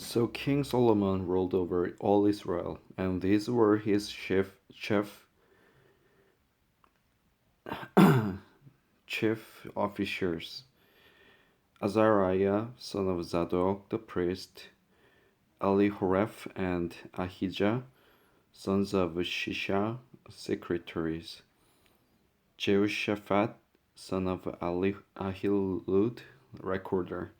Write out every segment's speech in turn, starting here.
So King Solomon ruled over all Israel, and these were his chief officers: Azariah, son of Zadok the priest, Elihoreph and Ahijah, sons of Shisha, secretaries, Jehoshaphat, son of Ahilud, recorder,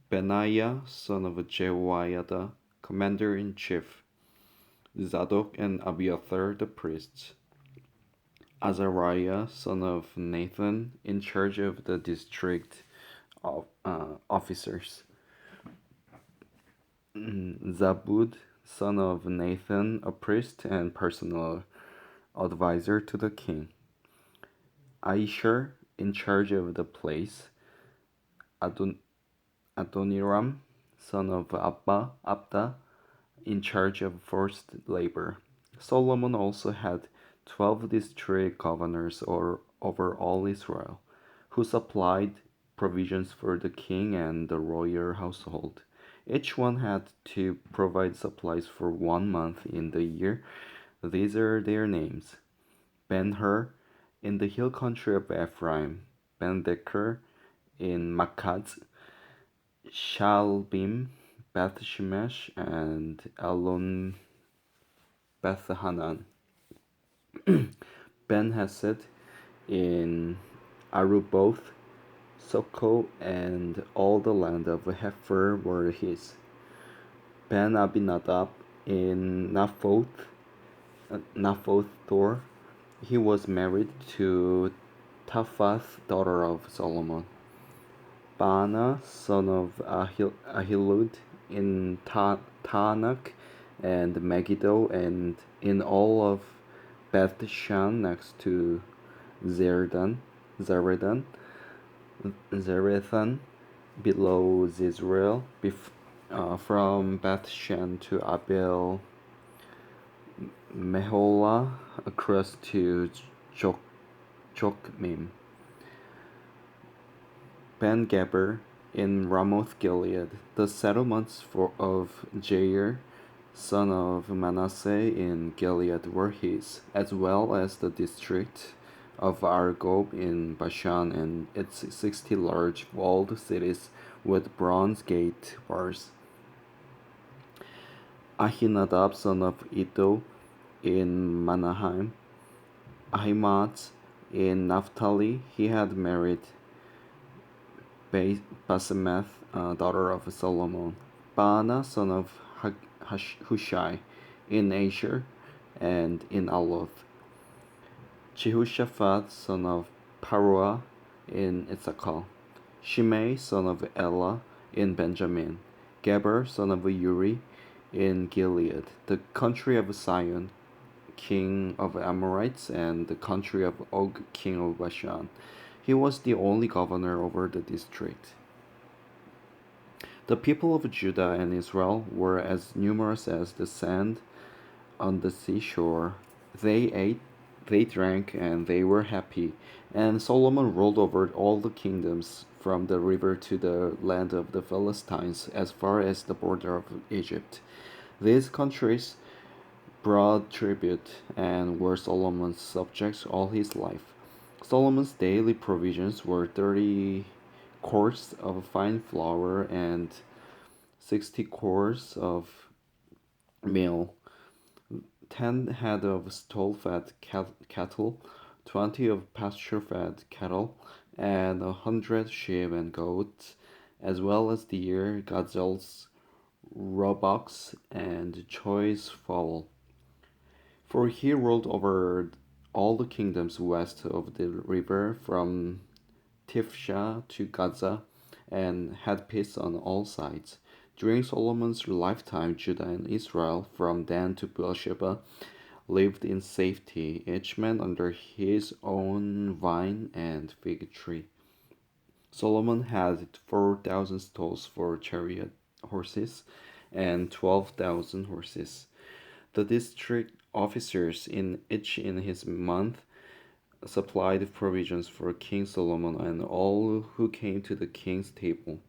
Benaiah, son of Jehoiada, commander-in-chief, Zadok and Abiathar the priests, Azariah, son of Nathan, in charge of the district officers, Zabud, son of Nathan, a priest and personal advisor to the king, Aishar, in charge of the place, Adon- Adoniram, son of Abda, in charge of forced labor. Solomon also had 12 district governors over all Israel, who supplied provisions for the king and the royal household. Each one had to provide supplies for 1 month in the year. These are their names: Ben-Hur in the hill country of Ephraim, Ben-Deker in Makaz, Shalbim, Beth-Shemesh, and Elon Beth-Hanan. Ben-Hesed in Aruboth, Soko, and all the land of Hepher were his. Ben-Abinadab in Naphoth Dor. He was married to Taphath, daughter of Solomon. Baana, son of Ahilud, in Tanakh and Megiddo, and in all of Bethshan next to Zeredan, Zerethan, below Zizrael, from Bethshan to Abel Meholah, across to Jokmim. Ben-Geber in Ramoth Gilead, the settlements of Jair, son of Manasseh in Gilead were his, as well as the district of Argob in Bashan and its 60 large walled cities with bronze gate bars. Ahinadab, son of Iddo in Manaheim, Ahimaaz in Naphtali, he had married Basemeth, daughter of Solomon, Baana, son of Hushai, in Asher, and in Aloth, Jehoshaphat, son of Paruah, in Issachar, Shimei, son of Elah, in Benjamin, Geber, son of Uri, in Gilead, the country of Sion, king of Amorites, and the country of Og, king of Bashan. He was the only governor over the district. The people of Judah and Israel were as numerous as the sand on the seashore. They ate, they drank, and they were happy. And Solomon ruled over all the kingdoms from the river to the land of the Philistines as far as the border of Egypt. These countries brought tribute and were Solomon's subjects all his life. Solomon's daily provisions were 30 cors of fine flour and 60 cors of meal, 10 head of stall-fed cattle, 20 of pasture-fed cattle, and 100 sheep and goats, as well as deer, gazelles, roebucks, and choice fowl. For he ruled over all the kingdoms west of the river from Tifsha to Gaza, and had peace on all sides. During Solomon's lifetime, Judah and Israel, from Dan to Beersheba, lived in safety, each man under his own vine and fig tree. Solomon had 4,000 stalls for chariot horses and 12,000 horses. The district officers, each in his month, supplied provisions for King Solomon and all who came to the king's table.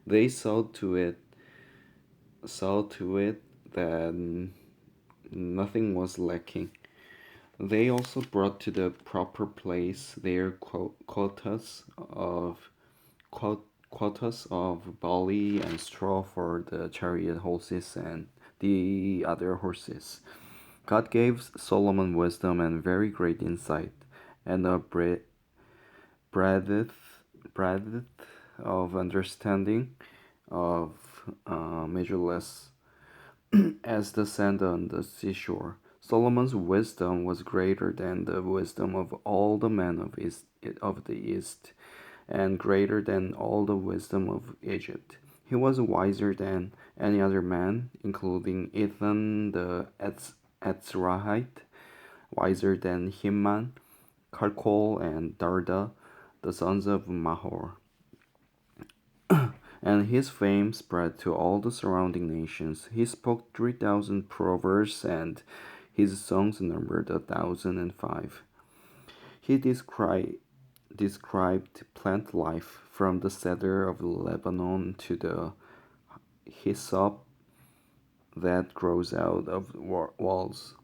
They saw to it saw to it that nothing was lacking. They also brought to the proper place their quo- quotas of barley and straw for the chariot horses and the other horses. God gave Solomon wisdom and very great insight, and a breadth, breadth of understanding of measureless as the sand on the seashore. Solomon's wisdom was greater than the wisdom of all the men of the East, and greater than all the wisdom of Egypt. He was wiser than any other man, including Ethan the Ezrahite, wiser than Heman, Kalkol, and Darda, the sons of Mahor. And his fame spread to all the surrounding nations. He spoke 3,000 proverbs, and his songs numbered 1,005. He described plant life from the cedar of Lebanon to the hyssop that grows out of walls.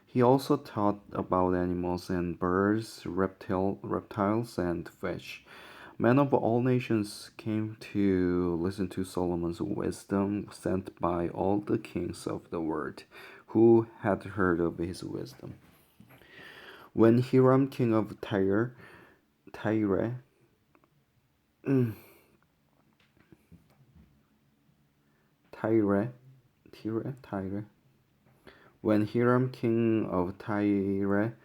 He also taught about animals and birds, reptiles, and fish. Men of all nations came to listen to Solomon's wisdom, sent by all the kings of the world who had heard of his wisdom. When Hiram, king of Tyre, Tyre, Tyre, when Hiram, king of Tyre,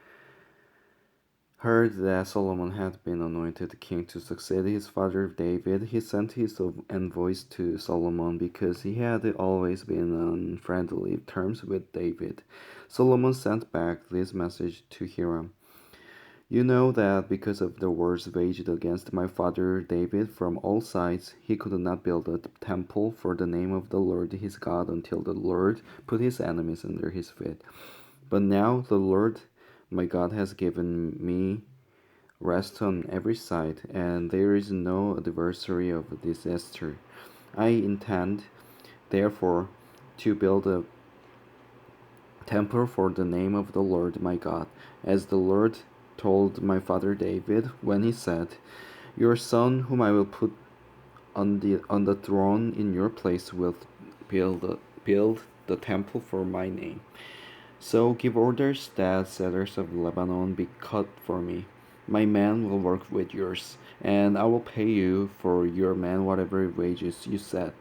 heard that Solomon had been anointed king to succeed his father David, he sent his envoys to Solomon because he had always been on friendly terms with David. Solomon sent back this message to Hiram. You know that because of the wars waged against my father David from all sides, he could not build a temple for the name of the Lord his God until the Lord put his enemies under his feet. But now the Lord my God has given me rest on every side, and there is no adversary of disaster. I intend, therefore, to build a temple for the name of the Lord my God, as the Lord told my father David when he said, Your son, whom I will put on the throne in your place, will build the temple for my name. So give orders that cedars of Lebanon be cut for me. My men will work with yours, and I will pay you for your men whatever wages you set.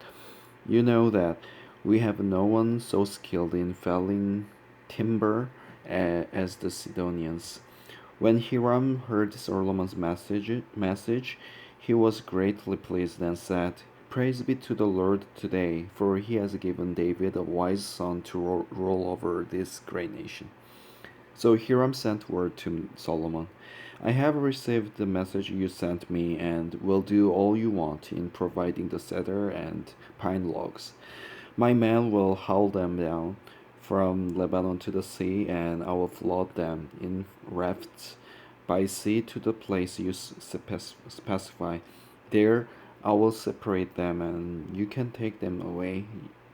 You know that we have no one so skilled in felling timber as the Sidonians. When Hiram heard Solomon's message, he was greatly pleased and said, Praise be to the Lord today, for he has given David a wise son to rule over this great nation. So Hiram sent word to Solomon, I have received the message you sent me and will do all you want in providing the cedar and pine logs. My men will haul them down from Lebanon to the sea, and I will float them in rafts by sea to the place you specify. There I will separate them, and you can take them away.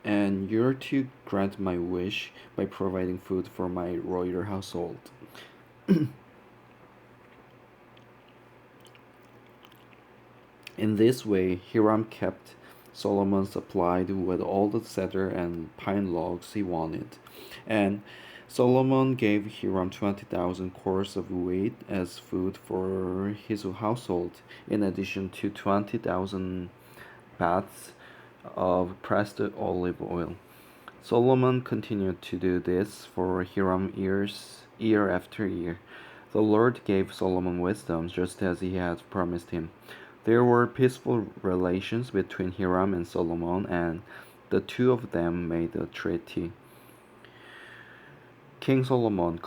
And you're to grant my wish by providing food for my royal household. In this way, Hiram kept Solomon supplied with all the cedar and pine logs he wanted, and Solomon gave Hiram 20,000 cores of wheat as food for his household, in addition to 20,000 baths of pressed olive oil. Solomon continued to do this for Hiram year after year. The Lord gave Solomon wisdom just as he had promised him. There were peaceful relations between Hiram and Solomon, and the two of them made a treaty. King Solomon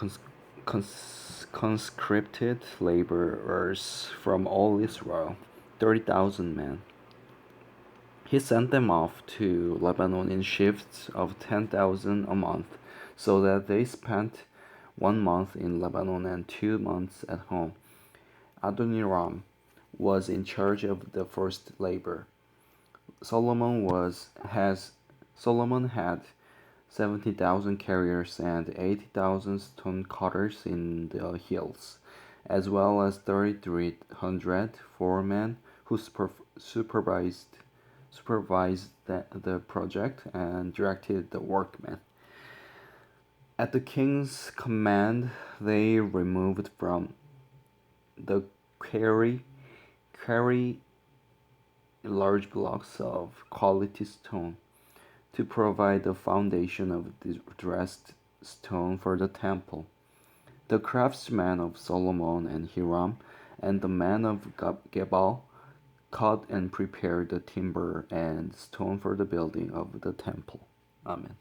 conscripted laborers from all Israel, 30,000 men. He sent them off to Lebanon in shifts of 10,000 a month, so that they spent 1 month in Lebanon and 2 months at home. Adoniram was in charge of the first labor. Solomon has Solomon had 70,000 carriers and 80,000 stone cutters in the hills, as well as 3,300 foremen who supervised the project and directed the workmen. At the king's command, they removed from the quarry large blocks of quality stone to provide the foundation of the dressed stone for the temple. The craftsmen of Solomon and Hiram and the men of Gebal cut and prepared the timber and stone for the building of the temple. Amen.